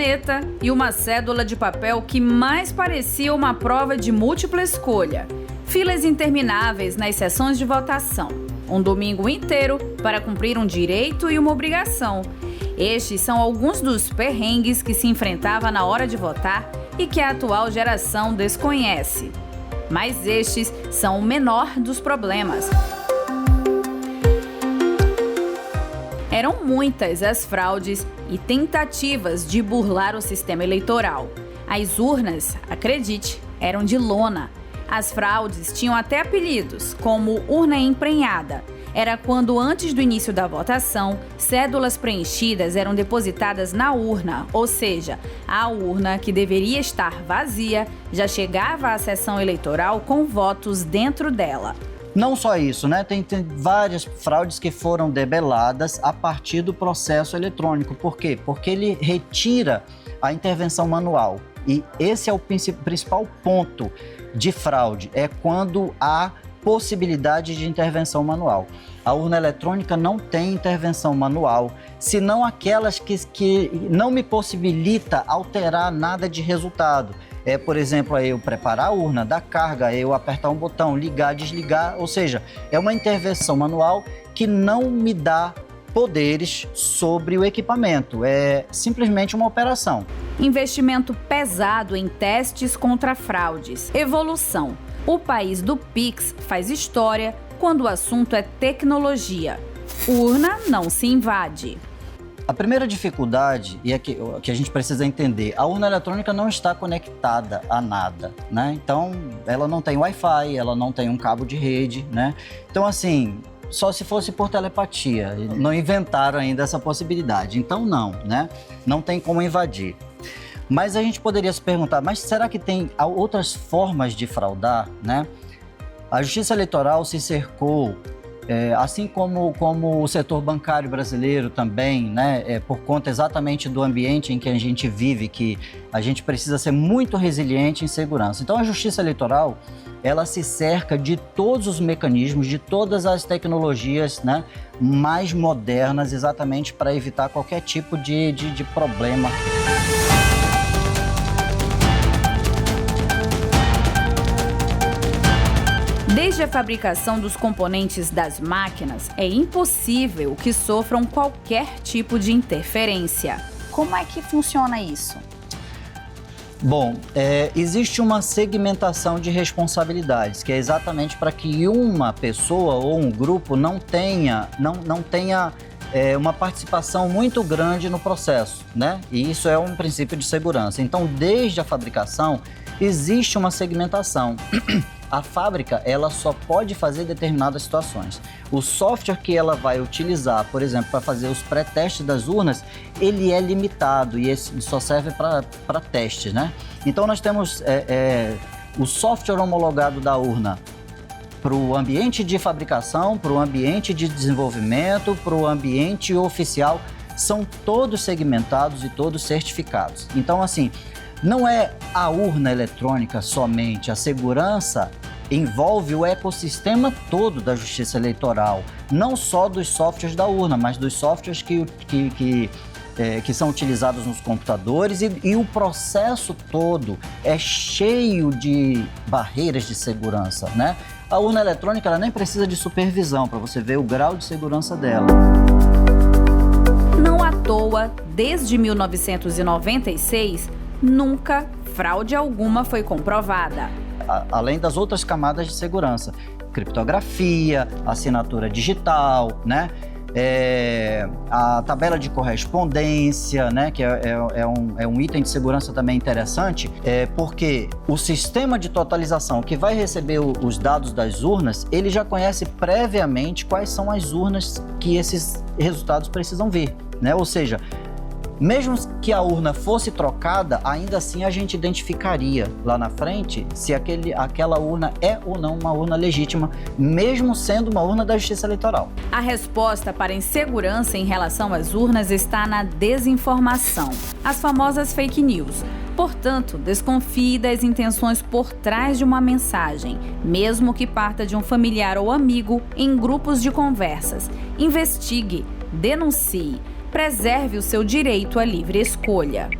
caneta e uma cédula de papel que mais parecia uma prova de múltipla escolha. Filas intermináveis nas sessões de votação. Um domingo inteiro para cumprir um direito e uma obrigação. Estes são alguns dos perrengues que se enfrentava na hora de votar e que a atual geração desconhece. Mas estes são o menor dos problemas. Eram muitas as fraudes e tentativas de burlar o sistema eleitoral. As urnas, acredite, eram de lona. As fraudes tinham até apelidos, como urna emprenhada. Era quando, antes do início da votação, cédulas preenchidas eram depositadas na urna, ou seja, a urna, que deveria estar vazia, já chegava à sessão eleitoral com votos dentro dela. Não só isso, né? Tem várias fraudes que foram debeladas a partir do processo eletrônico. Por quê? Porque ele retira a intervenção manual. E esse é o principal ponto de fraude, é quando há possibilidade de intervenção manual. A urna eletrônica não tem intervenção manual, senão aquelas que não me possibilita alterar nada de resultado. Por exemplo, eu preparar a urna, dar carga, eu apertar um botão, ligar, desligar, ou seja, é uma intervenção manual que não me dá poderes sobre o equipamento, é simplesmente uma operação. Investimento pesado em testes contra fraudes. Evolução. O país do Pix faz história quando o assunto é tecnologia. Urna não se invade. A primeira dificuldade, e é que a gente precisa entender, a urna eletrônica não está conectada a nada, né? Então, ela não tem Wi-Fi, ela não tem um cabo de rede, né? Então, assim, só se fosse por telepatia. Não inventaram ainda essa possibilidade. Então, não, né? Não tem como invadir. Mas a gente poderia se perguntar, mas será que tem outras formas de fraudar, né? A Justiça Eleitoral se cercou, assim como o setor bancário brasileiro também, né? Por conta exatamente do ambiente em que a gente vive, que a gente precisa ser muito resiliente em segurança. Então, a Justiça Eleitoral, ela se cerca de todos os mecanismos, de todas as tecnologias, né, mais modernas, exatamente para evitar qualquer tipo de problema. Desde a fabricação dos componentes das máquinas, é impossível que sofram qualquer tipo de interferência. Como é que funciona isso? Bom, existe uma segmentação de responsabilidades, que é exatamente para que uma pessoa ou um grupo não tenha uma participação muito grande no processo, né? E isso é um princípio de segurança. Então, desde a fabricação, existe uma segmentação. A fábrica, ela só pode fazer determinadas situações. O software que ela vai utilizar, por exemplo, para fazer os pré-testes das urnas, ele é limitado e esse só serve para testes, né? Então, nós temos o software homologado da urna para o ambiente de fabricação, para o ambiente de desenvolvimento, para o ambiente oficial, são todos segmentados e todos certificados. Então, assim, não é a urna eletrônica somente, a segurança envolve o ecossistema todo da Justiça Eleitoral, não só dos softwares da urna, mas dos softwares que são utilizados nos computadores e o processo todo é cheio de barreiras de segurança, né? A urna eletrônica, ela nem precisa de supervisão para você ver o grau de segurança dela. Não à toa, desde 1996, nunca fraude alguma foi comprovada. Além das outras camadas de segurança, criptografia, assinatura digital, né? A tabela de correspondência, né? Que é um item de segurança também interessante, porque o sistema de totalização que vai receber os dados das urnas, ele já conhece previamente quais são as urnas que esses resultados precisam vir, né? Ou seja, mesmo que a urna fosse trocada, ainda assim a gente identificaria lá na frente se aquela urna é ou não uma urna legítima, mesmo sendo uma urna da Justiça Eleitoral. A resposta para a insegurança em relação às urnas está na desinformação, as famosas fake news. Portanto, desconfie das intenções por trás de uma mensagem, mesmo que parta de um familiar ou amigo em grupos de conversas. Investigue, denuncie. Preserve o seu direito à livre escolha.